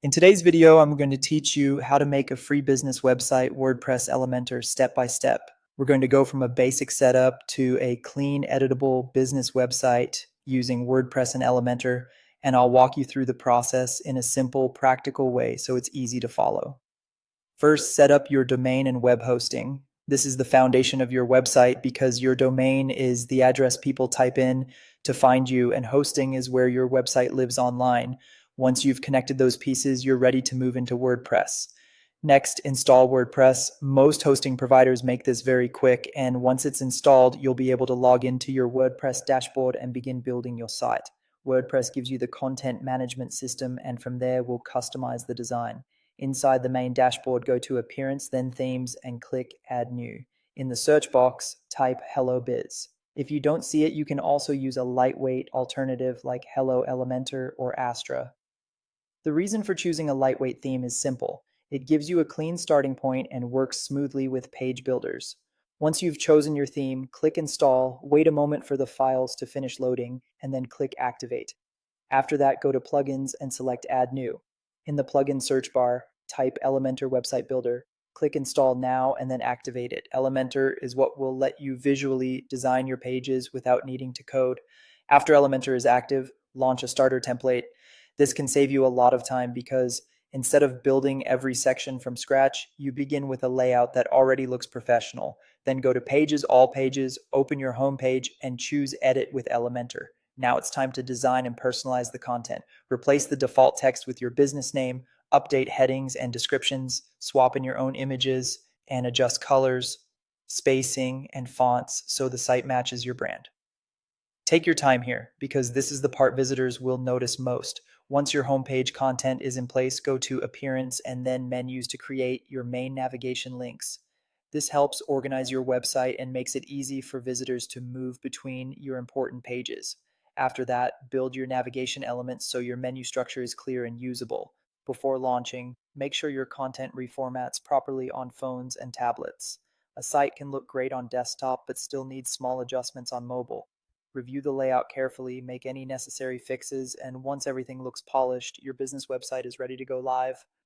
In today's video, I'm going to teach you how to make a free business website, WordPress Elementor, step by step. We're going to go from a basic setup to a clean, editable business website using WordPress and Elementor, and I'll walk you through the process in a simple, practical way so it's easy to follow. First, set up your domain and web hosting. This is the foundation of your website because your domain is the address people type in to find you, and hosting is where your website lives online. Once you've connected those pieces, you're ready to move into WordPress. Next, install WordPress. Most hosting providers make this very quick, and once it's installed, you'll be able to log into your WordPress dashboard and begin building your site. WordPress gives you the content management system, and from there, we'll customize the design. Inside the main dashboard, go to Appearance, then Themes, and click Add New. In the search box, type Hello Biz. If you don't see it, you can also use a lightweight alternative like Hello Elementor or Astra. The reason for choosing a lightweight theme is simple. It gives you a clean starting point and works smoothly with page builders. Once you've chosen your theme, click Install, wait a moment for the files to finish loading, and then click Activate. After that, go to Plugins and select Add New. In the plugin search bar, type Elementor Website Builder, click Install Now, and then activate it. Elementor is what will let you visually design your pages without needing to code. After Elementor is active, launch a starter template. This can save you a lot of time because instead of building every section from scratch, you begin with a layout that already looks professional. Then go to Pages, All Pages, open your home page, and choose Edit with Elementor. Now it's time to design and personalize the content. Replace the default text with your business name, update headings and descriptions, swap in your own images, and adjust colors, spacing, and fonts so the site matches your brand. Take your time here because this is the part visitors will notice most. Once your homepage content is in place, go to Appearance and then Menus to create your main navigation links. This helps organize your website and makes it easy for visitors to move between your important pages. After that, build your navigation elements so your menu structure is clear and usable. Before launching, make sure your content reformats properly on phones and tablets. A site can look great on desktop but still needs small adjustments on mobile. Review the layout carefully, make any necessary fixes, and once everything looks polished, your business website is ready to go live.